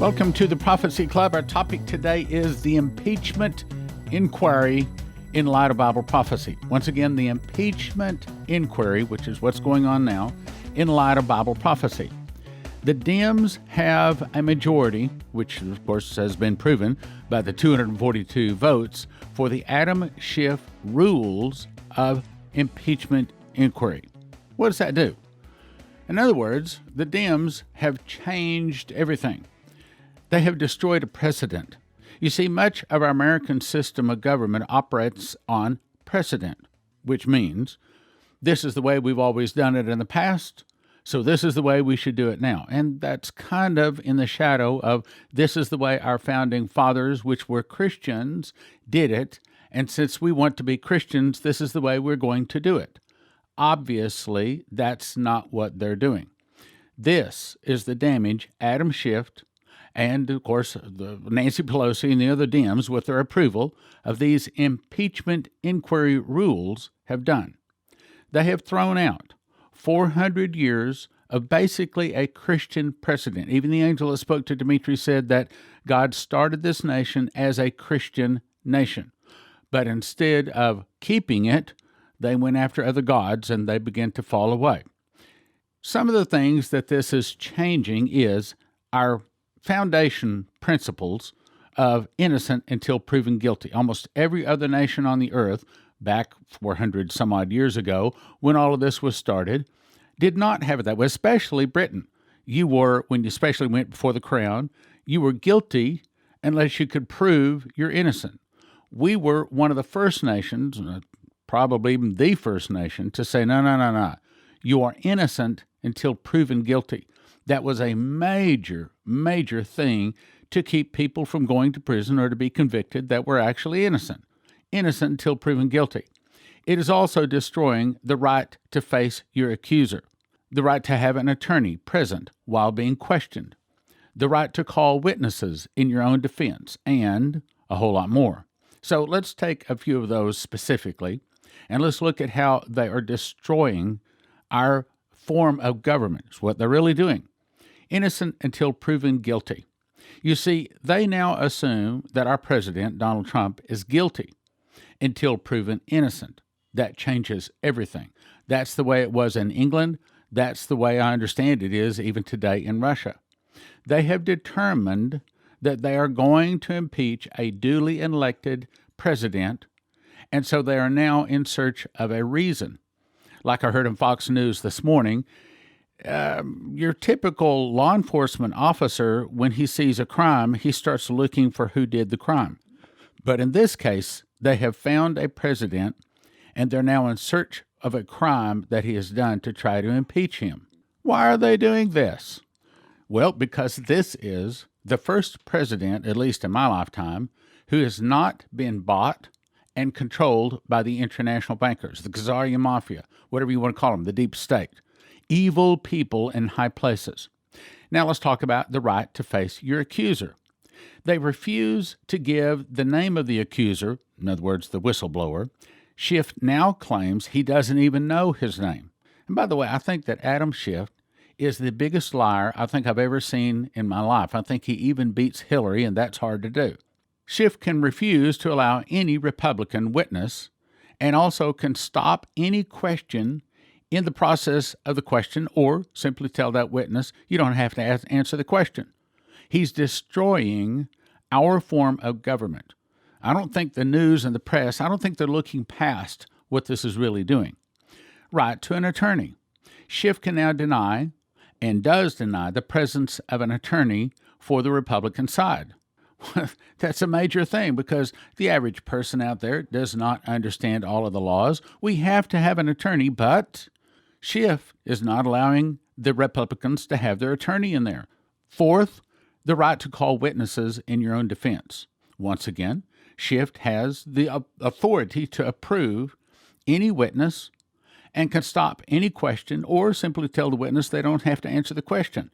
Welcome to the Prophecy Club. Our topic today is the impeachment inquiry in light of Bible prophecy. Once again, the impeachment inquiry, which is what's going on now, in light of Bible prophecy. The Dems have a majority, which of course has been proven by the 242 votes for the Adam Schiff rules of impeachment inquiry. What does that do? In other words, the Dems have changed everything. They have destroyed a precedent. You see, much of our American system of government operates on precedent, which means this is the way we've always done it in the past, so this is the way we should do it now. And that's kind of in the shadow of this is the way our founding fathers, which were Christians, did it, and since we want to be Christians, this is the way we're going to do it. Obviously, that's not what they're doing. This is the damage Adam Schiff and, of course, Nancy Pelosi and the other Dems, with their approval of these impeachment inquiry rules, have done. They have thrown out 400 years of basically a Christian precedent. Even the angel that spoke to Dimitri said that God started this nation as a Christian nation. But instead of keeping it, they went after other gods and they began to fall away. Some of the things that this is changing is our foundation principles of innocent until proven guilty. Almost every other nation on the earth, back 400 some odd years ago, when all of this was started, did not have it that way, especially Britain. When you especially went before the crown, you were guilty unless you could prove you're innocent. We were one of the first nations, probably even the first nation, to say, no. You are innocent until proven guilty. That was a major, major thing to keep people from going to prison or to be convicted that were actually innocent. Innocent until proven guilty. It is also destroying the right to face your accuser, the right to have an attorney present while being questioned, the right to call witnesses in your own defense, and a whole lot more. So let's take a few of those specifically, and let's look at how they are destroying our form of government. It's what they're really doing. Innocent until proven guilty. You see, they now assume that our president, Donald Trump, is guilty until proven innocent. That changes everything. That's the way it was in England. That's the way I understand it is even today in Russia. They have determined that they are going to impeach a duly elected president, and so they are now in search of a reason. Like I heard on Fox News this morning, your typical law enforcement officer, when he sees a crime, he starts looking for who did the crime. But in this case, they have found a president, and they're now in search of a crime that he has done to try to impeach him. Why are they doing this? Well, because this is the first president, at least in my lifetime, who has not been bought and controlled by the international bankers, the Khazarian mafia, whatever you want to call them, the deep state. Evil people in high places. Now let's talk about the right to face your accuser. They refuse to give the name of the accuser, in other words, the whistleblower. Schiff now claims he doesn't even know his name. And by the way, I think that Adam Schiff is the biggest liar I think I've ever seen in my life. I think he even beats Hillary, and that's hard to do. Schiff can refuse to allow any Republican witness and also can stop any question in the process of the question, or simply tell that witness, you don't have to answer the question. He's destroying our form of government. I don't think the news and the press, I don't think they're looking past what this is really doing. Right to an attorney. Schiff can now deny, and does deny, the presence of an attorney for the Republican side. That's a major thing because the average person out there does not understand all of the laws. We have to have an attorney, but Schiff is not allowing the Republicans to have their attorney in there. Fourth, the right to call witnesses in your own defense. Once again, Schiff has the authority to approve any witness and can stop any question or simply tell the witness they don't have to answer the question.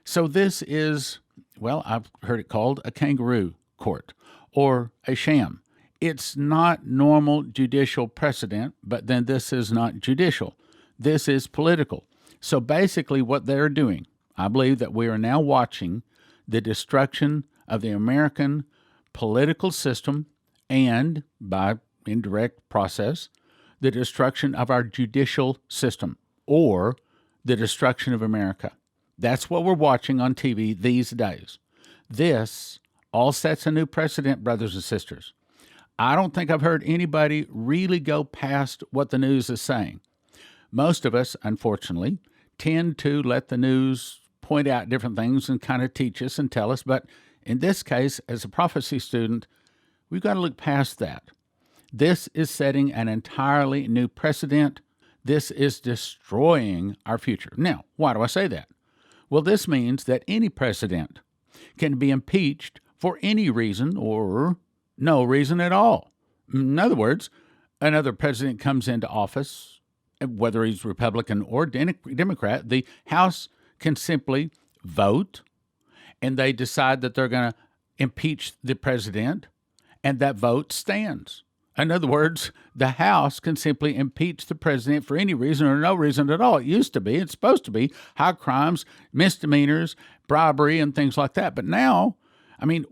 So this is, well, I've heard it called a kangaroo court or a sham. It's not normal judicial precedent, but then this is not judicial. This is political. So basically what they're doing, I believe that we are now watching the destruction of the American political system and, by indirect process, the destruction of our judicial system, or the destruction of America. That's what we're watching on TV these days. This all sets a new precedent, brothers and sisters. I don't think I've heard anybody really go past what the news is saying. Most of us, unfortunately, tend to let the news point out different things and kind of teach us and tell us, but in this case, as a prophecy student, we've got to look past that. This is setting an entirely new precedent. This is destroying our future. Now, why do I say that? Well, this means that any president can be impeached for any reason or no reason at all. In other words, another president comes into office, whether he's Republican or Democrat, the House can simply vote, and they decide that they're going to impeach the president, and that vote stands. In other words, the House can simply impeach the president for any reason or no reason at all. It used to be, it's supposed to be, high crimes, misdemeanors, bribery, and things like that. But now,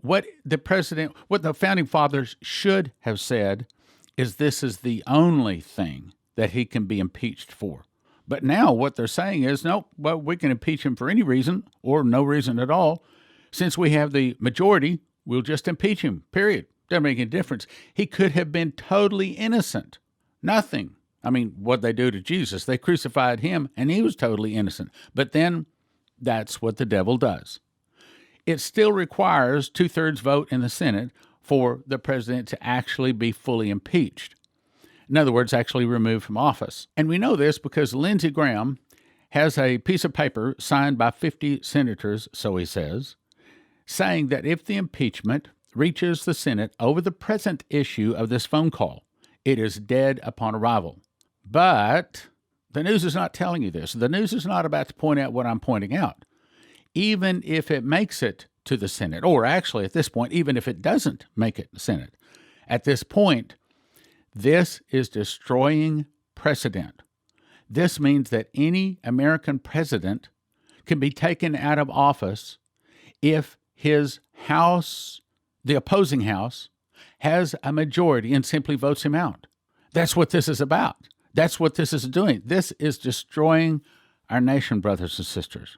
what the founding fathers should have said is this is the only thing that he can be impeached for. But now what they're saying is, no, well, we can impeach him for any reason or no reason at all. Since we have the majority, we'll just impeach him, period. Doesn't make any difference. He could have been totally innocent. Nothing. What'd they do to Jesus? They crucified him, and he was totally innocent. But then that's what the devil does. It still requires 2/3 vote in the Senate for the president to actually be fully impeached. In other words, actually removed from office. And we know this because Lindsey Graham has a piece of paper signed by 50 senators, so he says, saying that if the impeachment reaches the Senate over the present issue of this phone call, it is dead upon arrival. But the news is not telling you this. The news is not about to point out what I'm pointing out. Even if it makes it to the Senate, or actually at this point, even if it doesn't make it to the Senate, at this point, this is destroying precedent. This means that any American president can be taken out of office if his House, the opposing House, has a majority and simply votes him out. That's what this is about. That's what this is doing. This is destroying our nation, brothers and sisters.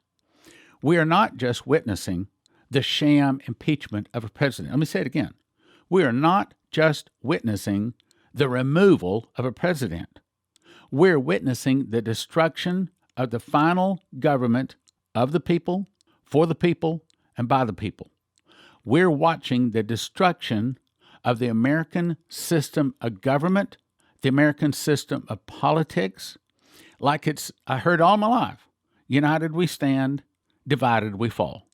We are not just witnessing the sham impeachment of a president. Let me say it again. We are not just witnessing the removal of a president. We're witnessing the destruction of the final government of the people, for the people, and by the people. We're watching the destruction of the American system of government, the American system of politics, like I heard all my life. United we stand, divided we fall.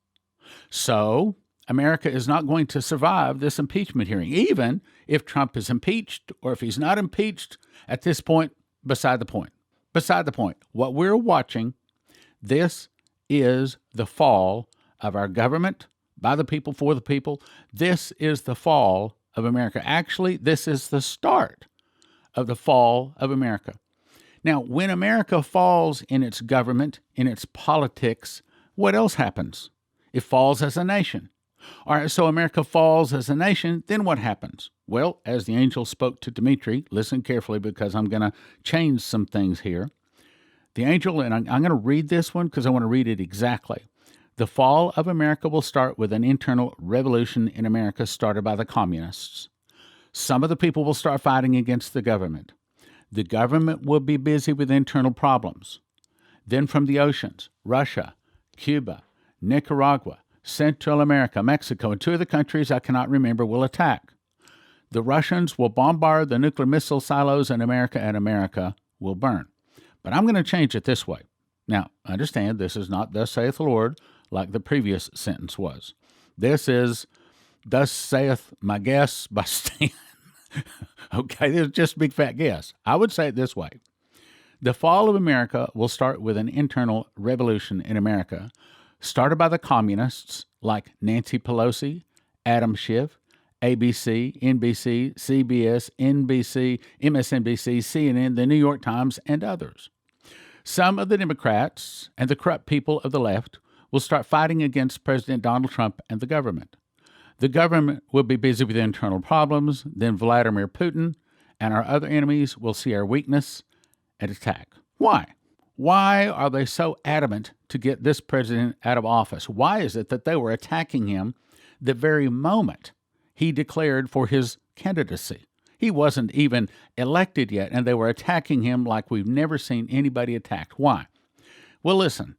So America is not going to survive this impeachment hearing, even if Trump is impeached or if he's not impeached at this point, beside the point. Beside the point. What we're watching, this is the fall of our government, by the people, for the people. This is the fall of America. Actually, this is the start of the fall of America. Now, when America falls in its government, in its politics, what else happens? It falls as a nation. All right, so America falls as a nation, then what happens? Well, as the angel spoke to Dimitri, listen carefully because I'm going to change some things here. The angel, and I'm going to read this one because I want to read it exactly. The fall of America will start with an internal revolution in America started by the communists. Some of the people will start fighting against the government. The government will be busy with internal problems. Then from the oceans, Russia, Cuba, Nicaragua, Central America, Mexico, and 2 other countries I cannot remember will attack. The Russians will bombard the nuclear missile silos in America, and America will burn. But I'm going to change it this way. Now, understand this is not thus saith the Lord like the previous sentence was. This is thus saith my guess by Stan. Okay, this is just a big fat guess. I would say it this way. The fall of America will start with an internal revolution in America, started by the communists like Nancy Pelosi, Adam Schiff, ABC, NBC, CBS, NBC, MSNBC, CNN, the New York Times, and others. Some of the Democrats and the corrupt people of the left will start fighting against President Donald Trump and the government. The government will be busy with internal problems, then Vladimir Putin and our other enemies will see our weakness and attack. Why? Why are they so adamant to get this president out of office? Why is it that they were attacking him the very moment he declared for his candidacy? He wasn't even elected yet, and they were attacking him like we've never seen anybody attacked. Why? Well, listen,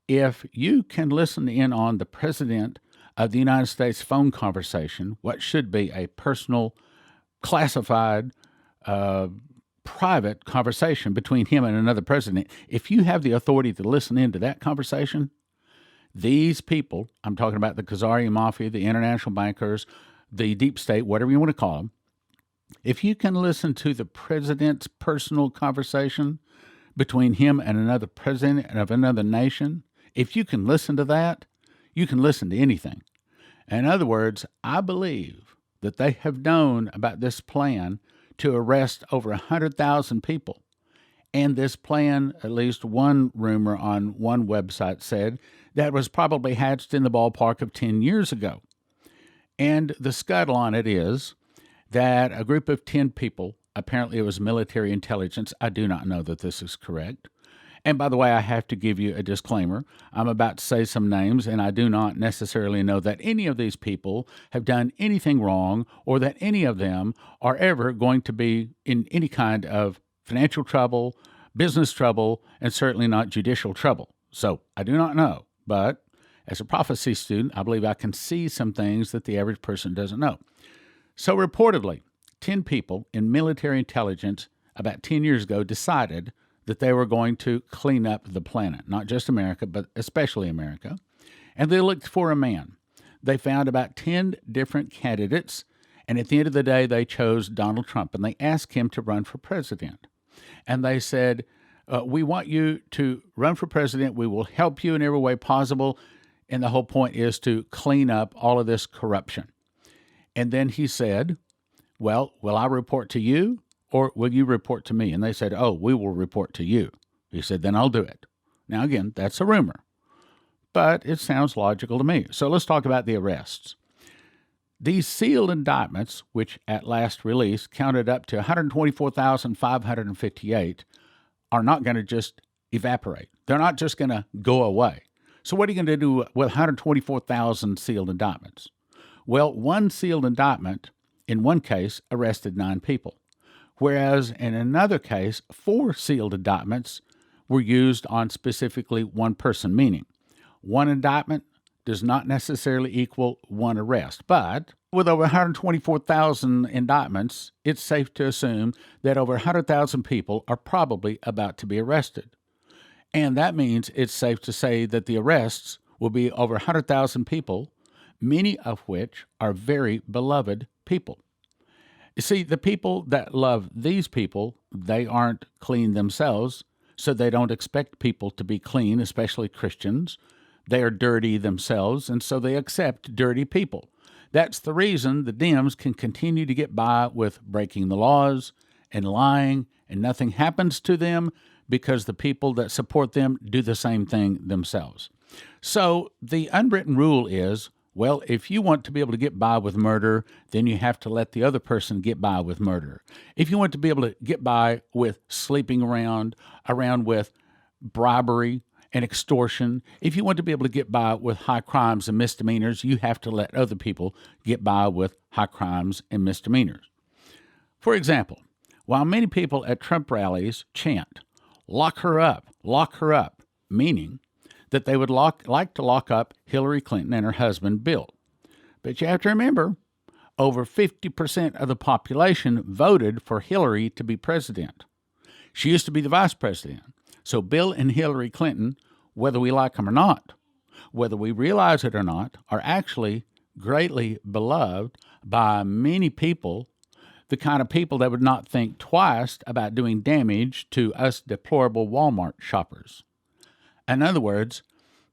if you can listen in on the President of the United States phone conversation, what should be a personal, classified, private conversation between him and another president, if you have the authority to listen into that conversation, these people, I'm talking about the Khazarian Mafia, the international bankers, the deep state, whatever you want to call them, if you can listen to the president's personal conversation between him and another president of another nation, if you can listen to that, you can listen to anything. In other words, I believe that they have known about this plan to arrest over 100,000 people. And this plan, at least one rumor on one website said, that was probably hatched in the ballpark of 10 years ago. And the scuttle on it is that a group of 10 people, apparently it was military intelligence, I do not know that this is correct. And by the way, I have to give you a disclaimer. I'm about to say some names, and I do not necessarily know that any of these people have done anything wrong or that any of them are ever going to be in any kind of financial trouble, business trouble, and certainly not judicial trouble. So I do not know, but as a prophecy student, I believe I can see some things that the average person doesn't know. So reportedly, 10 people in military intelligence about 10 years ago decided that they were going to clean up the planet, not just America, but especially America. And they looked for a man. They found about 10 different candidates, and at the end of the day, they chose Donald Trump, and they asked him to run for president. And they said, we want you to run for president. We will help you in every way possible. And the whole point is to clean up all of this corruption. And then he said, well, will I report to you or will you report to me? And they said, oh, we will report to you. He said, then I'll do it. Now, again, that's a rumor, but it sounds logical to me. So let's talk about the arrests. These sealed indictments, which at last release counted up to 124,558, are not going to just evaporate. They're not just going to go away. So what are you going to do with 124,000 sealed indictments? Well, one sealed indictment, in one case, arrested 9 people, whereas in another case, 4 sealed indictments were used on specifically one person, meaning one indictment does not necessarily equal one arrest. But with over 124,000 indictments, it's safe to assume that over 100,000 people are probably about to be arrested. And that means it's safe to say that the arrests will be over 100,000 people, many of which are very beloved people. You see, the people that love these people, they aren't clean themselves, so they don't expect people to be clean, especially Christians. They are dirty themselves, and so they accept dirty people. That's the reason the Dems can continue to get by with breaking the laws and lying, and nothing happens to them because the people that support them do the same thing themselves. So the unwritten rule is, well, if you want to be able to get by with murder, then you have to let the other person get by with murder. If you want to be able to get by with sleeping around with bribery and extortion, if you want to be able to get by with high crimes and misdemeanors, you have to let other people get by with high crimes and misdemeanors. For example, while many people at Trump rallies chant, lock her up, meaning that they would like to lock up Hillary Clinton and her husband, Bill. But you have to remember, over 50% of the population voted for Hillary to be president. She used to be the vice president. So Bill and Hillary Clinton, whether we like them or not, whether we realize it or not, are actually greatly beloved by many people, the kind of people that would not think twice about doing damage to us deplorable Walmart shoppers. In other words,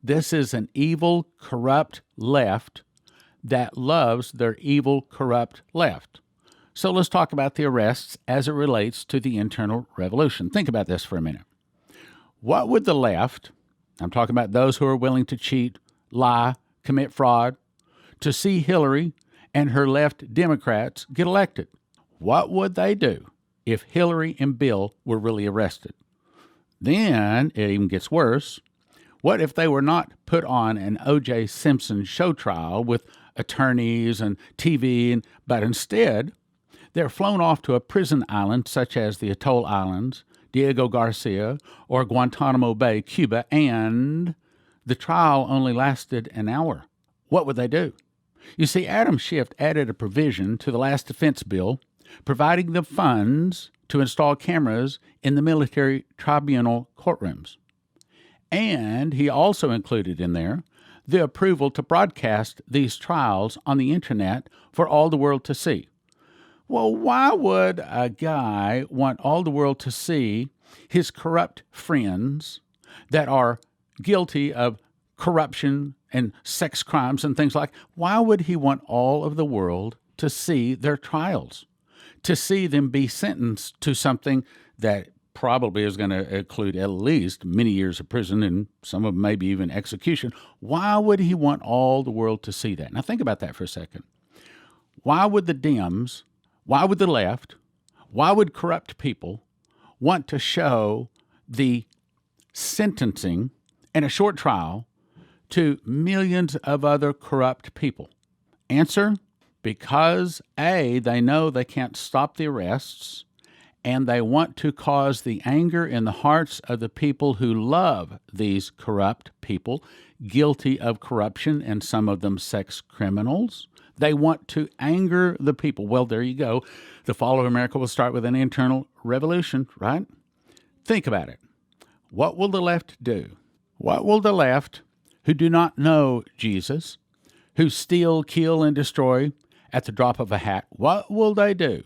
this is an evil, corrupt left that loves their evil, corrupt left. So let's talk about the arrests as it relates to the internal revolution. Think about this for a minute. What would the left, I'm talking about those who are willing to cheat, lie, commit fraud, to see Hillary and her left Democrats get elected. What would they do if Hillary and Bill were really arrested? Then it even gets worse. What if they were not put on an O.J. Simpson show trial with attorneys and TV, but instead they're flown off to a prison island such as the Atoll Islands, Diego Garcia, or Guantanamo Bay, Cuba, and the trial only lasted an hour? What would they do? You see, Adam Schiff added a provision to the last defense bill providing the funds to install cameras in the military tribunal courtrooms. And he also included in there the approval to broadcast these trials on the internet for all the world to see. Well, why would a guy want all the world to see his corrupt friends that are guilty of corruption and sex crimes and things like? Why would he want all of the world to see their trials, to see them be sentenced to something that probably is going to include at least many years of prison and some of them maybe even execution? Why would he want all the world to see that? Now think about that for a second. Why would the Dems, why would the left, why would corrupt people want to show the sentencing and a short trial to millions of other corrupt people? Answer: because A, they know they can't stop the arrests, and they want to cause the anger in the hearts of the people who love these corrupt people, guilty of corruption, and some of them sex criminals. They want to anger the people. Well, there you go. The fall of America will start with an internal revolution, right? Think about it. What will the left do? What will the left, who do not know Jesus, who steal, kill, and destroy at the drop of a hat, what will they do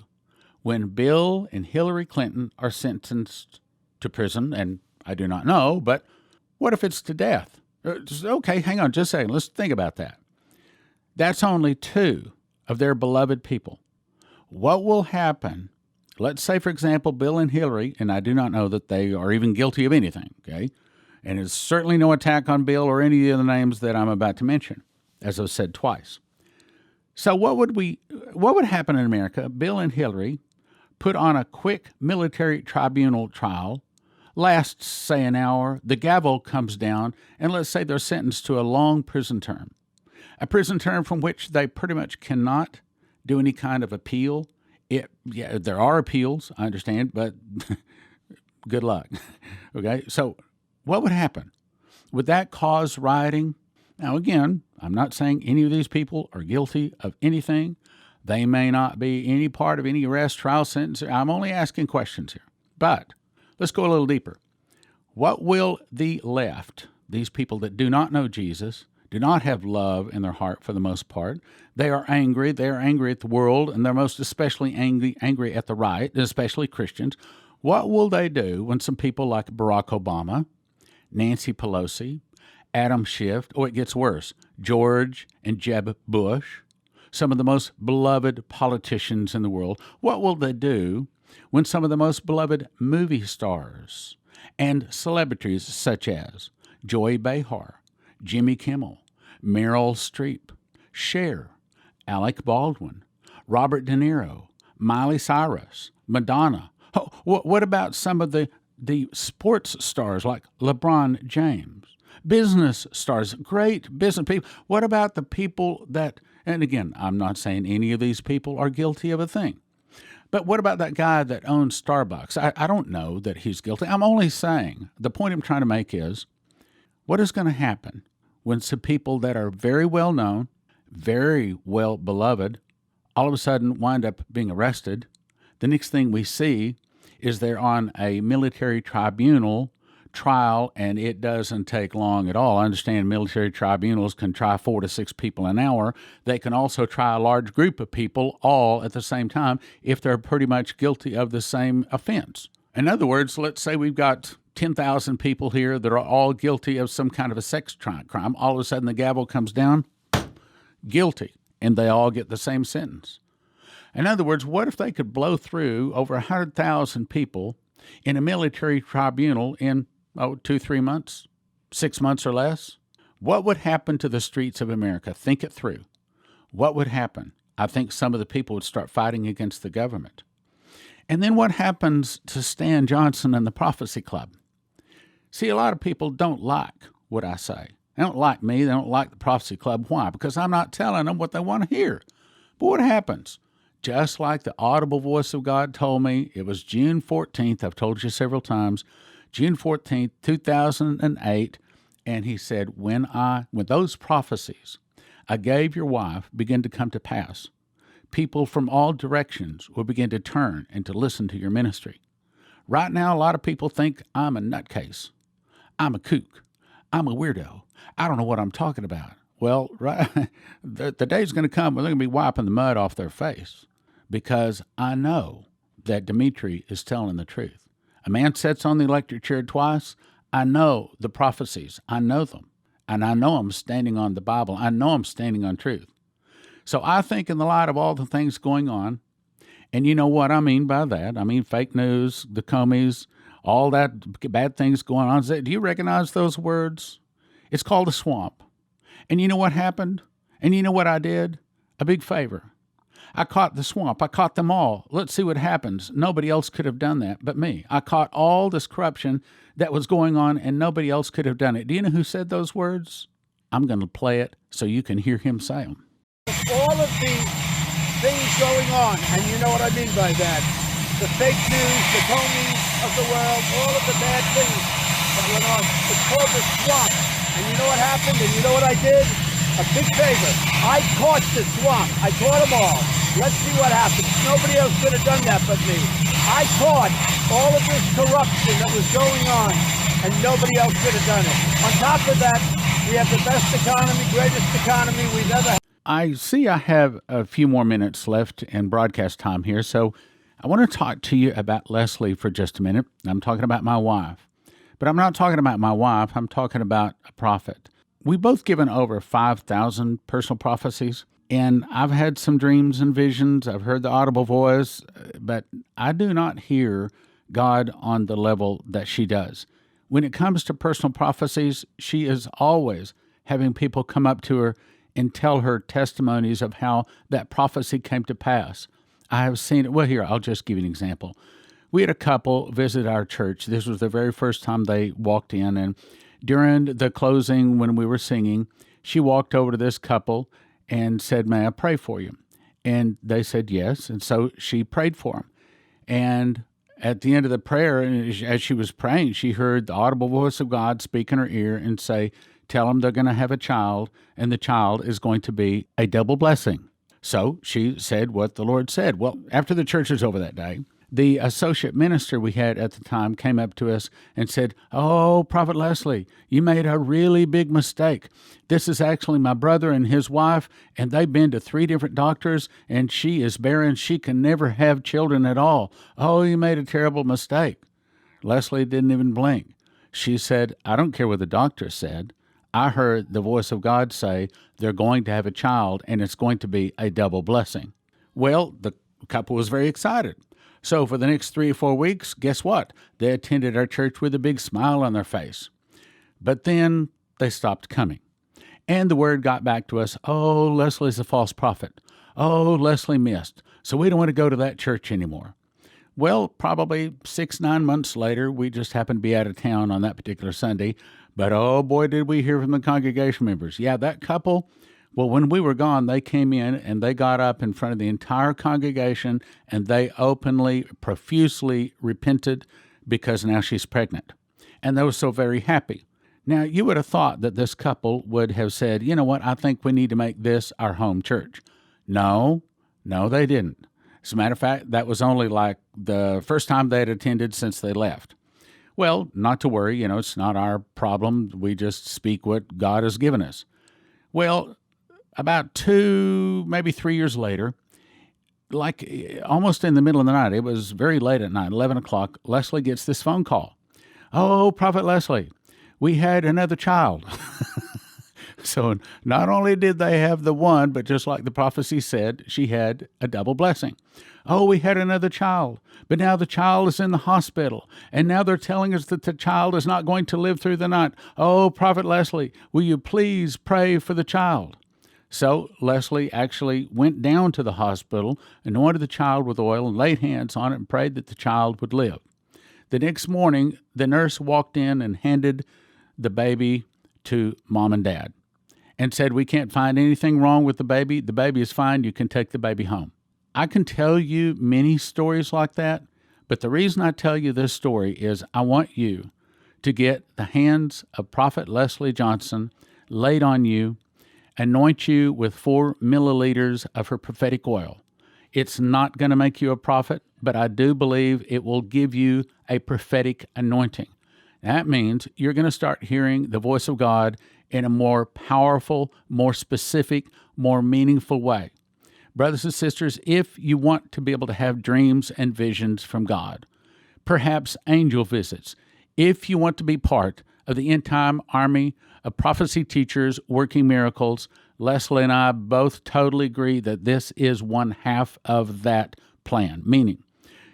when Bill and Hillary Clinton are sentenced to prison? And I do not know, but what if it's to death? Okay, hang on just a second. Let's think about that. That's only two of their beloved people. What will happen? Let's say, for example, Bill and Hillary, and I do not know that they are even guilty of anything, okay? And it's certainly no attack on Bill or any of the names that I'm about to mention, as I've said twice. So what would happen in America? Bill and Hillary put on a quick military tribunal trial, lasts, say, an hour, the gavel comes down, and let's say they're sentenced to a long prison term. A prison term from which they pretty much cannot do any kind of appeal. Yeah, there are appeals, I understand, but good luck. Okay, so what would happen? Would that cause rioting? Now, again, I'm not saying any of these people are guilty of anything. They may not be any part of any arrest, trial, sentence. I'm only asking questions here. But let's go a little deeper. What will the left, these people that do not know Jesus, do not have love in their heart for the most part, they are angry. They are angry at the world, and they're most especially angry at the right, especially Christians. What will they do when some people like Barack Obama, Nancy Pelosi, Adam Schiff, it gets worse, George and Jeb Bush, some of the most beloved politicians in the world, what will they do when some of the most beloved movie stars and celebrities such as Joy Behar, Jimmy Kimmel, Meryl Streep, Cher, Alec Baldwin, Robert De Niro, Miley Cyrus, Madonna? Oh, what about some of the sports stars like LeBron James? Business stars, great business people. What about the people that, and again, I'm not saying any of these people are guilty of a thing, but what about that guy that owns Starbucks? I don't know that he's guilty. I'm only saying, the point I'm trying to make is, what is going to happen when some people that are very well known, very well beloved, all of a sudden wind up being arrested? The next thing we see is they're on a military tribunal trial, and it doesn't take long at all. I understand military tribunals can try 4 to 6 people an hour. They can also try a large group of people all at the same time if they're pretty much guilty of the same offense. In other words, let's say we've got 10,000 people here that are all guilty of some kind of a sex crime. All of a sudden the gavel comes down, guilty, and they all get the same sentence. In other words, what if they could blow through over 100,000 people in a military tribunal in 2-3 months, 6 months or less? What would happen to the streets of America? Think it through. What would happen? I think some of the people would start fighting against the government. And then what happens to Stan Johnson and the Prophecy Club? See, a lot of people don't like what I say. They don't like me. They don't like the Prophecy Club. Why? Because I'm not telling them what they want to hear. But what happens? Just like the audible voice of God told me, it was June 14th. I've told you several times, June 14th, 2008. And he said, when those prophecies I gave your wife begin to come to pass, people from all directions will begin to turn and to listen to your ministry. Right now, a lot of people think I'm a nutcase. I'm a kook. I'm a weirdo. I don't know what I'm talking about. Well, right, the day's going to come when they're going to be wiping the mud off their face, because I know that Dimitri is telling the truth. A man sits on the electric chair twice. I know the prophecies. I know them. And I know I'm standing on the Bible. I know I'm standing on truth. So I think in the light of all the things going on, and you know what I mean by that. I mean fake news, the Comeys, all that bad things going on. Do you recognize those words? It's called a swamp. And you know what happened? And you know what I did? A big favor. I caught the swamp. I caught them all. Let's see what happens. Nobody else could have done that but me. I caught all this corruption that was going on, and nobody else could have done it. Do you know who said those words? I'm going to play it so you can hear him say them. All of the things going on, and you know what I mean by that. The fake news, the Comeys of the world, all of the bad things that went on. It's called the swamp. And you know what happened? And you know what I did? A big favor. I caught the swamp. I caught them all. Let's see what happens. Nobody else could have done that but me. I caught all of this corruption that was going on, and nobody else could have done it. On top of that, we have the best economy, greatest economy we've ever had. I see I have a few more minutes left in broadcast time here, so I want to talk to you about Leslie for just a minute. I'm talking about my wife. But I'm not talking about my wife. I'm talking about a prophet. We've both given over 5,000 personal prophecies, and I've had some dreams and visions. I've heard the audible voice, but I do not hear God on the level that she does. When it comes to personal prophecies, she is always having people come up to her and tell her testimonies of how that prophecy came to pass. I have seen it. Well, here, I'll just give you an example. We had a couple visit our church. This was the very first time they walked in, and during the closing, when we were singing, she walked over to this couple and said, "May I pray for you?" And they said yes, and so she prayed for them. And at the end of the prayer, as she was praying, she heard the audible voice of God speak in her ear and say, "Tell them they're going to have a child, and the child is going to be a double blessing." So she said what the Lord said. Well, after the church was over that day, the associate minister we had at the time came up to us and said, "Oh, Prophet Leslie, you made a really big mistake. This is actually my brother and his wife, and they've been to 3 different doctors, and she is barren. She can never have children at all. Oh, you made a terrible mistake." Leslie didn't even blink. She said, "I don't care what the doctor said. I heard the voice of God say they're going to have a child, and it's going to be a double blessing." Well, the couple was very excited. So for the next 3 or 4 weeks, guess what? They attended our church with a big smile on their face. But then they stopped coming. And the word got back to us, "Oh, Leslie's a false prophet. Oh, Leslie missed. So we don't want to go to that church anymore." Well, probably 6-9 months later, we just happened to be out of town on that particular Sunday. But oh boy, did we hear from the congregation members. Yeah, that couple, well, when we were gone, they came in and they got up in front of the entire congregation and they openly, profusely repented because now she's pregnant. And they were so very happy. Now, you would have thought that this couple would have said, "You know what, I think we need to make this our home church." No, they didn't. As a matter of fact, that was only like the first time they had attended since they left. Well, not to worry, it's not our problem. We just speak what God has given us. Well, about 2, maybe 3 years later, like almost in the middle of the night, it was very late at night, 11 o'clock, Leslie gets this phone call. "Oh, Prophet Leslie, we had another child." So not only did they have the one, but just like the prophecy said, she had a double blessing. Oh, we had another child, but now the child is in the hospital, and now they're telling us that the child is not going to live through the night. Oh, Prophet Leslie, will you please pray for the child? So Leslie actually went down to the hospital, anointed the child with oil, and laid hands on it and prayed that the child would live. The next morning, the nurse walked in and handed the baby to Mom and Dad and said, "We can't find anything wrong with the baby. The baby is fine. You can take the baby home." I can tell you many stories like that, but the reason I tell you this story is I want you to get the hands of Prophet Leslie Johnson laid on you, anoint you with 4 milliliters of her prophetic oil. It's not going to make you a prophet, but I do believe it will give you a prophetic anointing. That means you're going to start hearing the voice of God in a more powerful, more specific, more meaningful way. Brothers and sisters, if you want to be able to have dreams and visions from God, perhaps angel visits, if you want to be part of the end-time army of prophecy teachers working miracles, Leslie and I both totally agree that this is one half of that plan, meaning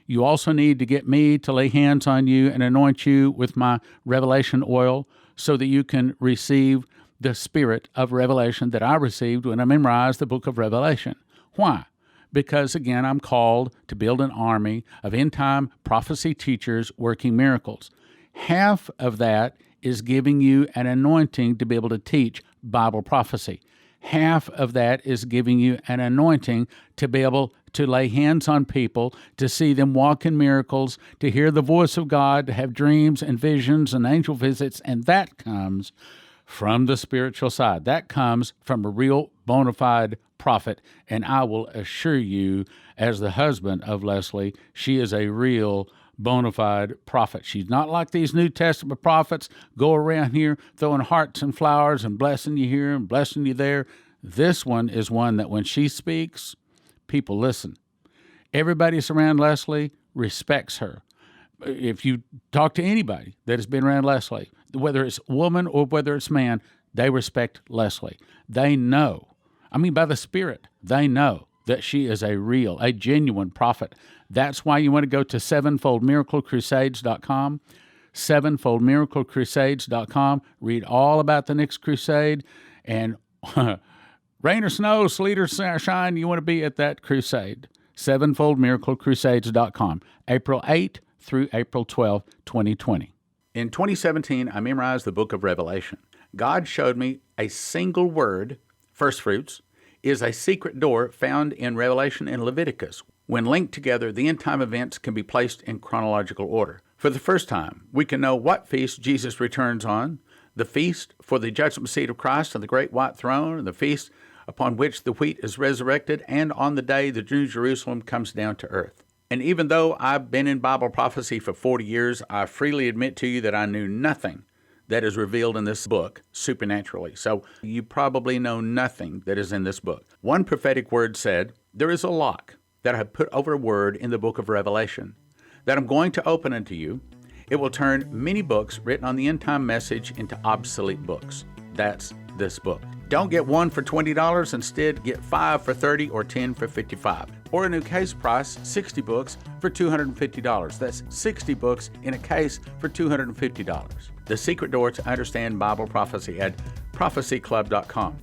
you also need to get me to lay hands on you and anoint you with my revelation oil so that you can receive the spirit of revelation that I received when I memorized the book of Revelation. Why? Because, again, I'm called to build an army of end-time prophecy teachers working miracles. Half of that is giving you an anointing to be able to teach Bible prophecy. Half of that is giving you an anointing to be able to lay hands on people, to see them walk in miracles, to hear the voice of God, to have dreams and visions and angel visits, and that comes from the spiritual side. That comes from a real bona fide prophet, and I will assure you, as the husband of Leslie, she is a real bona fide prophet. She's not like these New Testament prophets go around here throwing hearts and flowers and blessing you here and blessing you there. This one is one that when she speaks, people listen. Everybody around Leslie respects her. If you talk to anybody that has been around Leslie, whether it's woman or whether it's man, they respect Leslie. They know, by the Spirit, they know that she is a genuine prophet. That's why you want to go to sevenfoldmiraclecrusades.com, sevenfoldmiraclecrusades.com, read all about the next crusade, and rain or snow, sleet or shine, you want to be at that crusade. sevenfoldmiraclecrusades.com, April 8 through April 12, 2020. In 2017, I memorized the book of Revelation. God showed me a single word, first fruits, is a secret door found in Revelation and Leviticus. When linked together, the end-time events can be placed in chronological order. For the first time, we can know what feast Jesus returns on, the feast for the judgment seat of Christ on the great white throne, the feast upon which the wheat is resurrected, and on the day the New Jerusalem comes down to earth. And even though I've been in Bible prophecy for 40 years, I freely admit to you that I knew nothing that is revealed in this book supernaturally. So you probably know nothing that is in this book. One prophetic word said, "There is a lock that I have put over a word in the book of Revelation that I'm going to open unto you. It will turn many books written on the end-time message into obsolete books." That's this book. Don't get one for $20. Instead, get 5 for $30 or 10 for $55. Or a new case price, 60 books for $250. That's 60 books in a case for $250. The secret door to understand Bible prophecy at prophecyclub.com.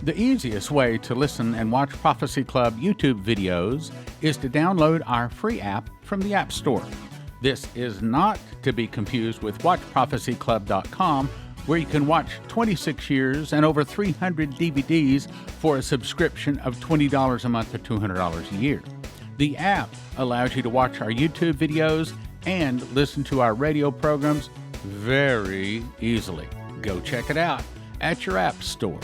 The easiest way to listen and watch Prophecy Club YouTube videos is to download our free app from the App Store. This is not to be confused with watchprophecyclub.com, where you can watch 26 years and over 300 DVDs for a subscription of $20 a month or $200 a year. The app allows you to watch our YouTube videos and listen to our radio programs very easily. Go check it out at your App Store.